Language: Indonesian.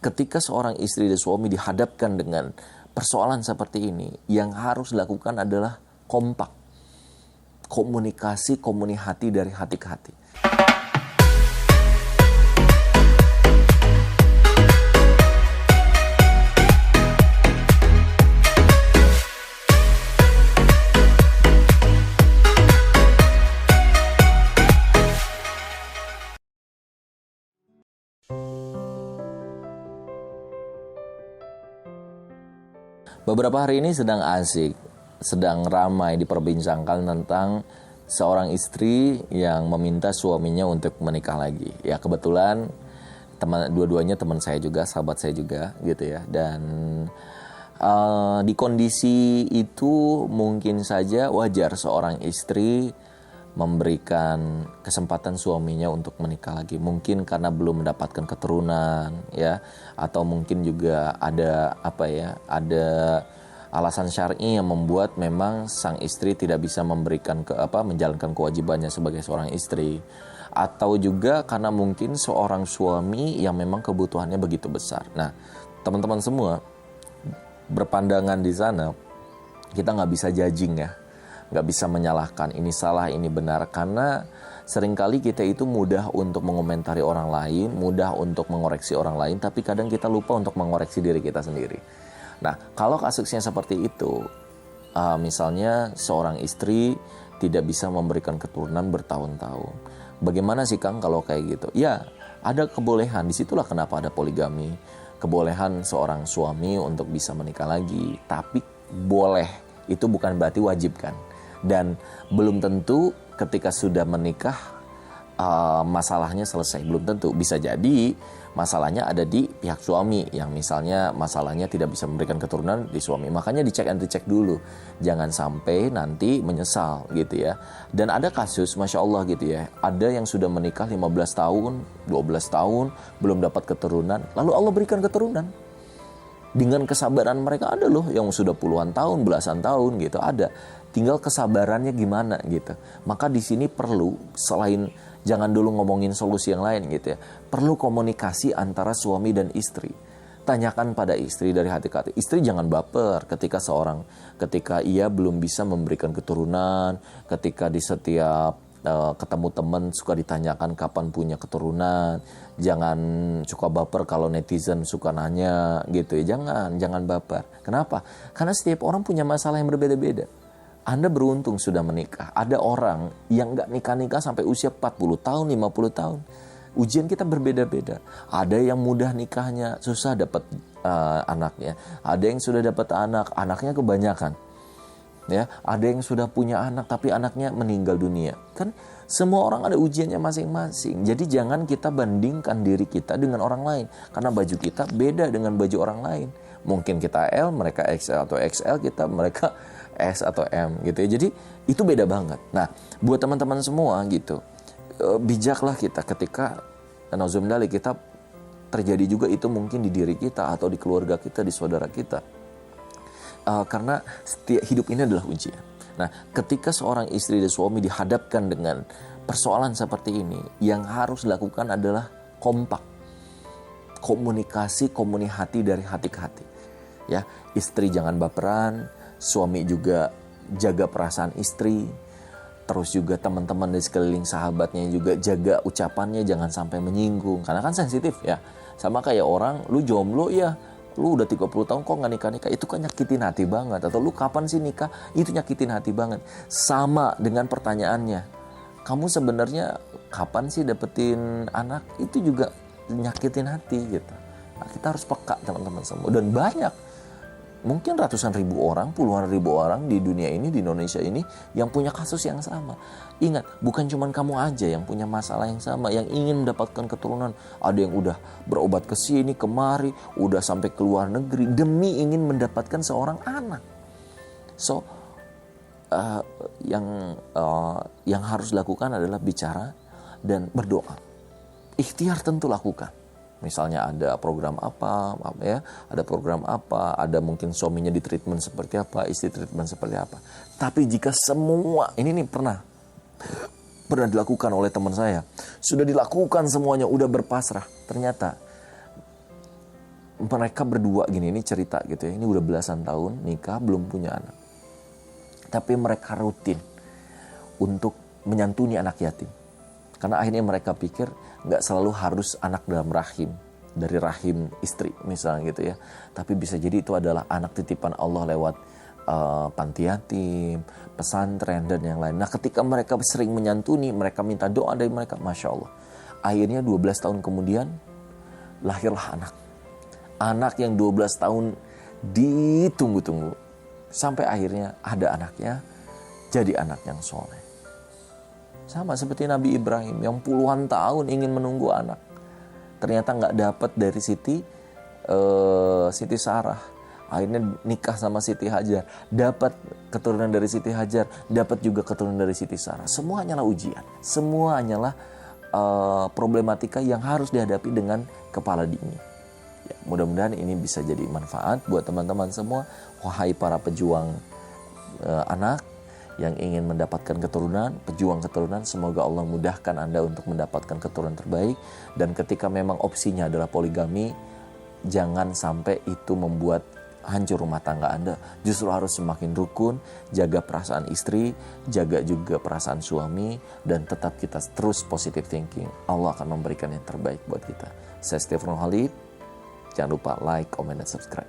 ketika seorang istri dan suami dihadapkan dengan persoalan seperti ini, yang harus dilakukan adalah kompak. Komunikasi, hati dari hati ke hati. Beberapa hari ini sedang asik, sedang ramai diperbincangkan tentang seorang istri yang meminta suaminya untuk menikah lagi. Ya kebetulan dua-duanya teman saya juga, sahabat saya juga gitu ya. Dan di kondisi itu mungkin saja wajar seorang istri memberikan kesempatan suaminya untuk menikah lagi. Mungkin karena belum mendapatkan keturunan ya, atau mungkin juga ada ada alasan syar'i yang membuat memang sang istri tidak bisa menjalankan kewajibannya sebagai seorang istri, atau juga karena mungkin seorang suami yang memang kebutuhannya begitu besar. Nah, teman-teman semua berpandangan di sana, kita nggak bisa judging ya. Nggak bisa menyalahkan ini salah, ini benar. Karena seringkali kita itu mudah untuk mengomentari orang lain, mudah untuk mengoreksi orang lain, tapi kadang kita lupa untuk mengoreksi diri kita sendiri. Nah, kalau kasusnya seperti itu, misalnya seorang istri tidak bisa memberikan keturunan bertahun-tahun. Bagaimana sih Kang kalau kayak gitu? Ya, ada kebolehan. Disitulah kenapa ada poligami. Kebolehan seorang suami untuk bisa menikah lagi. Tapi boleh, itu bukan berarti wajib kan. Dan belum tentu ketika sudah menikah masalahnya selesai. Belum tentu. Bisa jadi masalahnya ada di pihak suami, yang misalnya masalahnya tidak bisa memberikan keturunan di suami. Makanya dicek and dicek dulu. Jangan sampai nanti menyesal gitu ya. Dan ada kasus, Masya Allah gitu ya. Ada yang sudah menikah 15 tahun, 12 tahun, belum dapat keturunan. Lalu Allah berikan keturunan. Dengan kesabaran mereka, ada loh yang sudah puluhan tahun, belasan tahun gitu, ada. Tinggal kesabarannya gimana gitu. Maka di sini perlu, selain jangan dulu ngomongin solusi yang lain gitu ya, perlu komunikasi antara suami dan istri. Tanyakan pada istri dari hati ke hati. Istri jangan baper ketika ia belum bisa memberikan keturunan, ketika di setiap ketemu teman suka ditanyakan kapan punya keturunan. Jangan suka baper kalau netizen suka nanya gitu ya. Jangan baper. Kenapa? Karena setiap orang punya masalah yang berbeda-beda. Anda beruntung sudah menikah. Ada orang yang gak nikah-nikah sampai usia 40 tahun, 50 tahun. Ujian kita berbeda-beda. Ada yang mudah nikahnya, susah dapat anaknya. Ada yang sudah dapat anak, anaknya kebanyakan. Ya, ada yang sudah punya anak tapi anaknya meninggal dunia. Kan semua orang ada ujiannya masing-masing. Jadi jangan kita bandingkan diri kita dengan orang lain, karena baju kita beda dengan baju orang lain. Mungkin kita L, mereka XL, atau XL mereka S atau M gitu ya. Jadi itu beda banget. Nah, buat teman-teman semua gitu, bijaklah kita ketika nauzubillah kita terjadi juga itu mungkin di diri kita atau di keluarga kita, di saudara kita. Karena setiap hidup ini adalah ujian. Nah, ketika seorang istri dan suami dihadapkan dengan persoalan seperti ini, yang harus dilakukan adalah kompak. Komunikasi, hati dari hati ke hati. Ya, istri jangan baperan, suami juga jaga perasaan istri. Terus juga teman-teman di sekeliling sahabatnya juga jaga ucapannya, jangan sampai menyinggung. Karena kan sensitif ya. Sama kayak orang, lu jomblo ya, lu udah 30 tahun kok gak nikah-nikah, itu kan nyakitin hati banget. Atau lu kapan sih nikah, itu nyakitin hati banget. Sama dengan pertanyaannya, kamu sebenarnya kapan sih dapetin anak, itu juga nyakitin hati gitu. Nah, kita harus peka teman-teman semua. Dan banyak, mungkin ratusan ribu orang, puluhan ribu orang di dunia ini, di Indonesia ini, yang punya kasus yang sama. Ingat, bukan cuma kamu aja yang punya masalah yang sama, yang ingin mendapatkan keturunan. Ada yang udah berobat ke sini, kemari, udah sampai ke luar negeri, demi ingin mendapatkan seorang anak. So, yang harus dilakukan adalah bicara dan berdoa. Ikhtiar tentu lakukan. Misalnya ada program apa ya, ada program apa, ada mungkin suaminya di treatment seperti apa, istri treatment seperti apa. Tapi jika semua, ini nih pernah dilakukan oleh teman saya, sudah dilakukan semuanya, udah berpasrah, ternyata mereka berdua gini, ini cerita gitu ya, ini udah belasan tahun nikah belum punya anak, tapi mereka rutin untuk menyantuni anak yatim. Karena akhirnya mereka pikir nggak selalu harus anak dalam rahim, dari rahim istri misalnya gitu ya, tapi bisa jadi itu adalah anak titipan Allah lewat panti yatim, pesantren dan yang lain. Nah ketika mereka sering menyantuni, mereka minta doa dari mereka, Masya Allah, akhirnya 12 tahun kemudian lahirlah anak yang 12 tahun ditunggu-tunggu, sampai akhirnya ada anaknya jadi anak yang soleh. Sama seperti Nabi Ibrahim yang puluhan tahun ingin menunggu anak, ternyata nggak dapat dari Siti Sarah. Akhirnya nikah sama Siti Hajar, dapat keturunan dari Siti Hajar, dapat juga keturunan dari Siti Sarah. Semua hanyalah ujian, semua hanyalah problematika yang harus dihadapi dengan kepala dingin. Ya, mudah-mudahan ini bisa jadi manfaat buat teman-teman semua. Wahai para pejuang anak yang ingin mendapatkan keturunan, pejuang keturunan, semoga Allah mudahkan Anda untuk mendapatkan keturunan terbaik. Dan ketika memang opsinya adalah poligami, jangan sampai itu membuat hancur rumah tangga Anda. Justru harus semakin rukun, jaga perasaan istri, jaga juga perasaan suami, dan tetap kita terus positive thinking. Allah akan memberikan yang terbaik buat kita. Saya Stefano Halid, jangan lupa like, comment, dan subscribe.